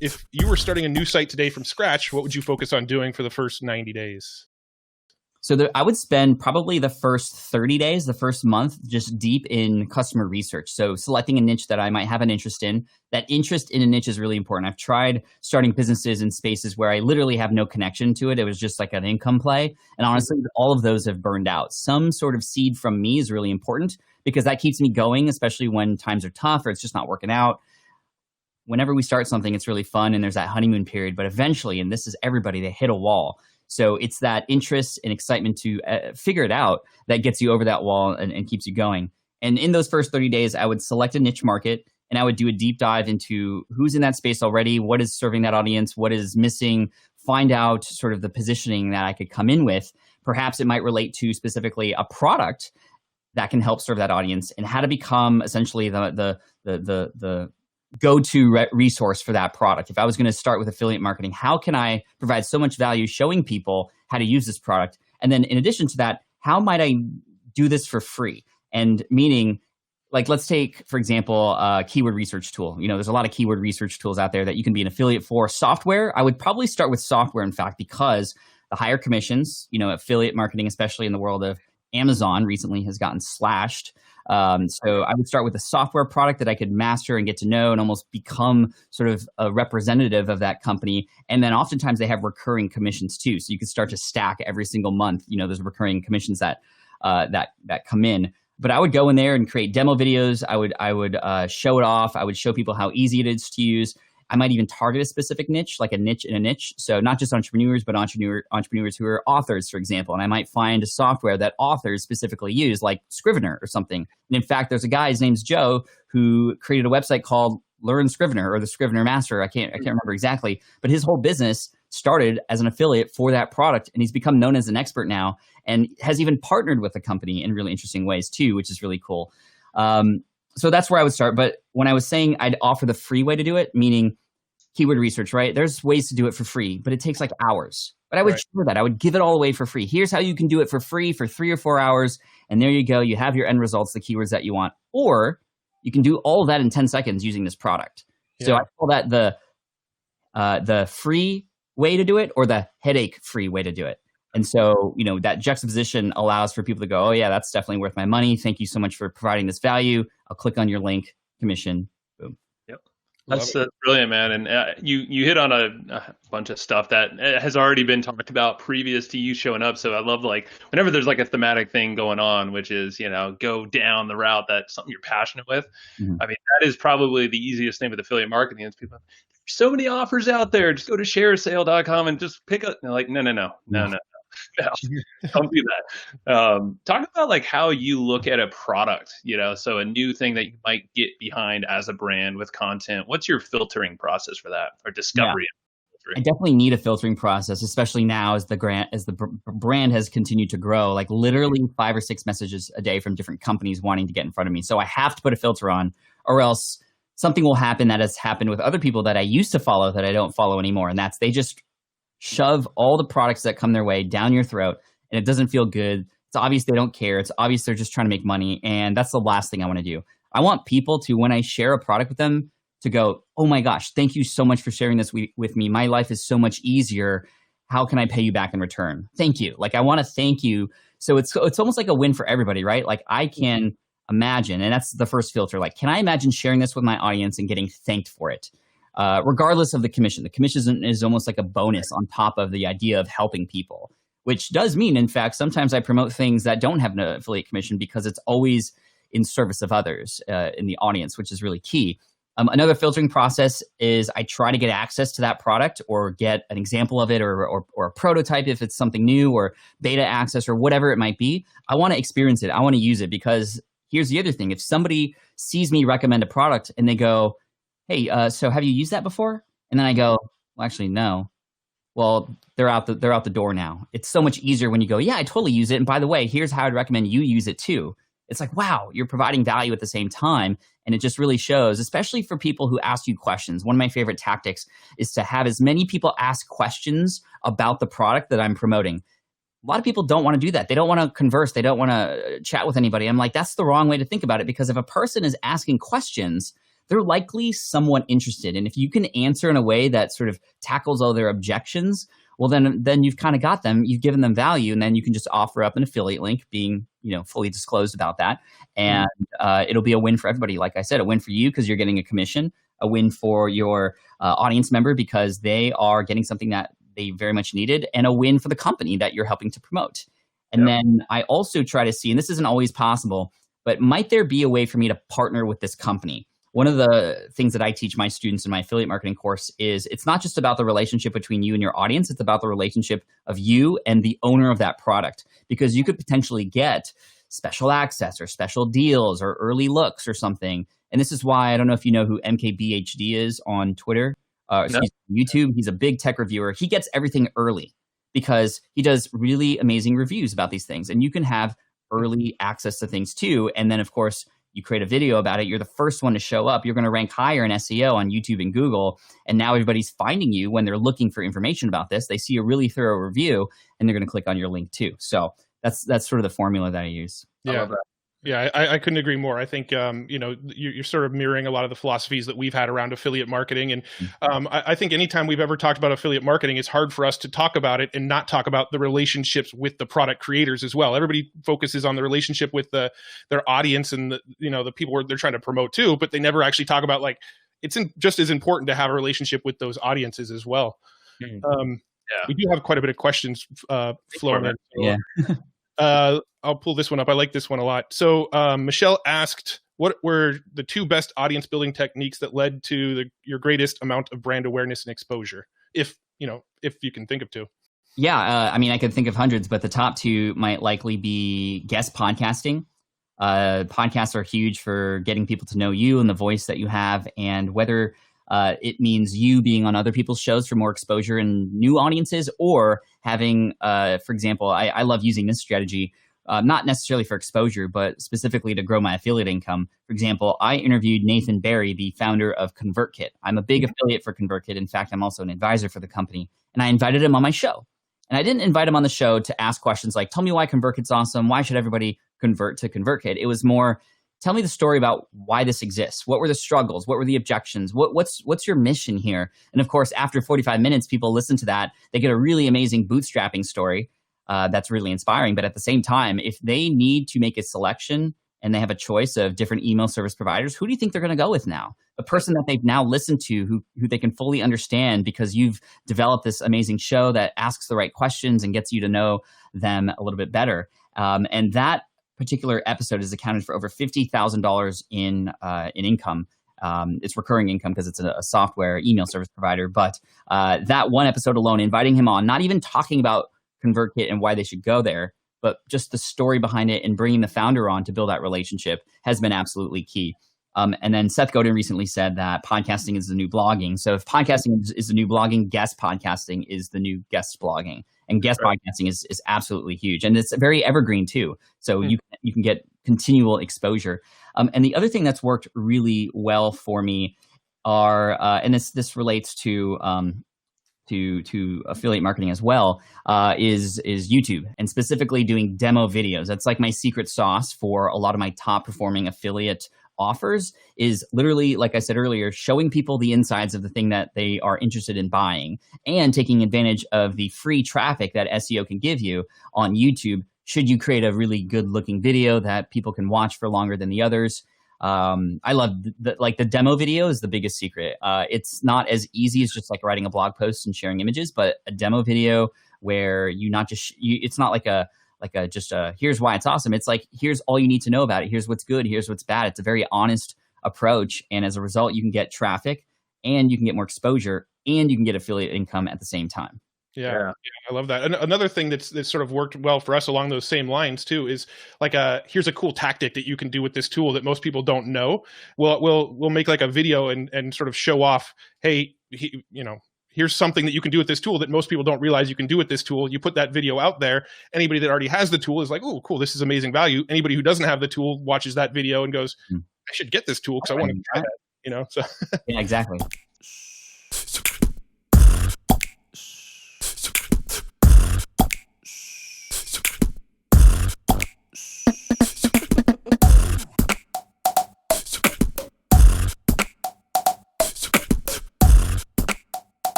if you were starting a new site today from scratch, what would you focus on doing for the first 90 days? So I would spend probably the first 30 days, the first month, just deep in customer research. So selecting a niche that I might have an interest in. That interest in a niche is really important. I've tried starting businesses in spaces where I literally have no connection to it. It was just like an income play. And honestly, all of those have burned out. Some sort of seed from me is really important because that keeps me going, especially when times are tough or it's just not working out. Whenever we start something, it's really fun and there's that honeymoon period. But eventually, and this is everybody, they hit a wall. So it's that interest and excitement to figure it out that gets you over that wall and keeps you going. And in those first 30 days, I would select a niche market and I would do a deep dive into who's in that space already, what is serving that audience, what is missing, find out sort of the positioning that I could come in with. Perhaps it might relate to specifically a product that can help serve that audience and how to become essentially the go-to resource for that product. If I was going to start with affiliate marketing, how can I provide so much value showing people how to use this product? And then in addition to that, how might I do this for free? And meaning, like, let's take, for example, a keyword research tool. You know, there's a lot of keyword research tools out there that you can be an affiliate for. Software, I would probably start with software, in fact, because the higher commissions, you know, affiliate marketing, especially in the world of Amazon recently has gotten slashed. So I would start with a software product that I could master and get to know and almost become sort of a representative of that company. And then oftentimes they have recurring commissions too. So you could start to stack every single month. You know, there's recurring commissions that come in. But I would go in there and create demo videos. I would show it off. I would show people how easy it is to use. I might even target a specific niche, like a niche in a niche. So not just entrepreneurs, but entrepreneurs who are authors, for example. And I might find a software that authors specifically use, like Scrivener or something. And in fact, there's a guy, his name's Joe, who created a website called Learn Scrivener or the Scrivener Master. I can't remember exactly, but his whole business started as an affiliate for that product, and he's become known as an expert now, and has even partnered with the company in really interesting ways too, which is really cool. So that's where I would start. But when I was saying I'd offer the free way to do it, meaning keyword research, right? There's ways to do it for free, but it takes like hours. But I would share that. I would give it all away for free. Here's how you can do it for free for 3 or 4 hours. And there you go. You have your end results, the keywords that you want. Or you can do all of that in 10 seconds using this product. Yeah. So I call that the free way to do it or the headache-free way to do it. And so, you know, that juxtaposition allows for people to go, oh yeah, that's definitely worth my money. Thank you so much for providing this value. I'll click on your link, commission, boom. Yep. That's brilliant, man. And you hit on a bunch of stuff that has already been talked about previous to you showing up. So I love, like, whenever there's like a thematic thing going on, which is, you know, go down the route that's something you're passionate with. Mm-hmm. I mean, that is probably the easiest thing with affiliate marketing is people, there's so many offers out there. Just go to sharesale.com and just pick up. Like, no. No, don't do that. Talk about like how you look at a product, you know, so a new thing that you might get behind as a brand with content. What's your filtering process for that, or discovery? Yeah. I definitely need a filtering process, especially now as the brand has continued to grow, like literally 5 or 6 messages a day from different companies wanting to get in front of me. So I have to put a filter on, or else something will happen that has happened with other people that I used to follow that I don't follow anymore. And that's, they just shove all the products that come their way down your throat, and it doesn't feel good. It's obvious they don't care. It's obvious they're just trying to make money, and that's the last thing I want to do. I want people to, when I share a product with them, to go, oh my gosh, thank you so much for sharing this with me. My life is so much easier. How can I pay you back in return? Thank you. Like, I want to thank you. So it's almost like a win for everybody, right? Like, I can imagine, and that's the first filter. Like, can I imagine sharing this with my audience and getting thanked for it? Regardless of the commission. The commission is almost like a bonus on top of the idea of helping people, which does mean, in fact, sometimes I promote things that don't have an affiliate commission because it's always in service of others in the audience, which is really key. Another filtering process is I try to get access to that product or get an example of it or a prototype if it's something new, or beta access or whatever it might be. I want to experience it. I want to use it, because here's the other thing. If somebody sees me recommend a product and they go, hey, so have you used that before? And then I go, well, actually, no. Well, they're out the door now. It's so much easier when you go, yeah, I totally use it. And by the way, here's how I'd recommend you use it too. It's like, wow, you're providing value at the same time. And it just really shows, especially for people who ask you questions. One of my favorite tactics is to have as many people ask questions about the product that I'm promoting. A lot of people don't want to do that. They don't want to converse. They don't want to chat with anybody. I'm like, that's the wrong way to think about it, because if a person is asking questions, they're likely somewhat interested. And if you can answer in a way that sort of tackles all their objections, well, then you've kind of got them, you've given them value, and then you can just offer up an affiliate link being, fully disclosed about that. And it'll be a win for everybody. Like I said, a win for you because you're getting a commission, a win for your audience member because they are getting something that they very much needed, and a win for the company that you're helping to promote. And then I also try to see, and this isn't always possible, but might there be a way for me to partner with this company? One of the things that I teach my students in my affiliate marketing course is it's not just about the relationship between you and your audience, it's about the relationship of you and the owner of that product, because you could potentially get special access or special deals or early looks or something. And this is why, I don't know if you know who MKBHD is on Twitter, YouTube. He's a big tech reviewer. He gets everything early because he does really amazing reviews about these things. And you can have early access to things too. And then, of course, you create a video about it, you're the first one to show up. You're going to rank higher in SEO on YouTube and Google. And now everybody's finding you when they're looking for information about this. They see a really thorough review and they're going to click on your link too. So that's sort of the formula that I use. Yeah. I love that. Yeah, I couldn't agree more. I think, you're sort of mirroring a lot of the philosophies that we've had around affiliate marketing. And I think anytime we've ever talked about affiliate marketing, it's hard for us to talk about it and not talk about the relationships with the product creators as well. Everybody focuses on the relationship with their audience and the people they're trying to promote too, but they never actually talk about it's just as important to have a relationship with those audiences as well. We do have quite a bit of questions flowing in. Yeah. I'll pull this one up. I like this one a lot. So Michelle asked, what were the two best audience building techniques that led to your greatest amount of brand awareness and exposure? If you can think of two. Yeah. I could think of hundreds, but the top two might likely be guest podcasting. Podcasts are huge for getting people to know you and the voice that you have, and whether it means you being on other people's shows for more exposure and new audiences, or having, for example, I love using this strategy, not necessarily for exposure, but specifically to grow my affiliate income. For example, I interviewed Nathan Barry, the founder of ConvertKit. I'm a big affiliate for ConvertKit. In fact, I'm also an advisor for the company, and I invited him on my show. And I didn't invite him on the show to ask questions like, tell me why ConvertKit's awesome. Why should everybody convert to ConvertKit? It was more, tell me the story about why this exists. What were the struggles? What were the objections? What's your mission here? And of course, after 45 minutes, people listen to that. They get a really amazing bootstrapping story that's really inspiring. But at the same time, if they need to make a selection and they have a choice of different email service providers, who do you think they're going to go with now? The person that they've now listened to, who they can fully understand because you've developed this amazing show that asks the right questions and gets you to know them a little bit better. And that particular episode is accounted for over $50,000 in income. It's recurring income because it's a software email service provider. But that one episode alone, inviting him on, not even talking about ConvertKit and why they should go there, but just the story behind it and bringing the founder on to build that relationship has been absolutely key. And then Seth Godin recently said that podcasting is the new blogging. So if podcasting is the new blogging, guest podcasting is the new guest blogging. And guest podcasting is absolutely huge. And it's very evergreen too. So you can get continual exposure. And the other thing that's worked really well for me are, and this relates to affiliate marketing as well, is YouTube, and specifically doing demo videos. That's like my secret sauce for a lot of my top performing affiliate offers, is literally, like I said earlier, showing people the insides of the thing that they are interested in buying and taking advantage of the free traffic that SEO can give you on YouTube. Should you create a really good looking video that people can watch for longer than the others? I love the demo video is the biggest secret. It's not as easy as just like writing a blog post and sharing images, but a demo video where you not just, it's not like here's why it's awesome. It's like, here's all you need to know about it. Here's what's good. Here's what's bad. It's a very honest approach. And as a result, you can get traffic and you can get more exposure and you can get affiliate income at the same time. Yeah, I love that. And another thing that's sort of worked well for us along those same lines too is like here's a cool tactic that you can do with this tool that most people don't know. We'll make like a video and sort of show off, hey, here's something that you can do with this tool that most people don't realize you can do with this tool. You put that video out there. Anybody that already has the tool is like, oh, cool, this is amazing value. Anybody who doesn't have the tool watches that video and goes, I should get this tool because I want to try that. So yeah, exactly.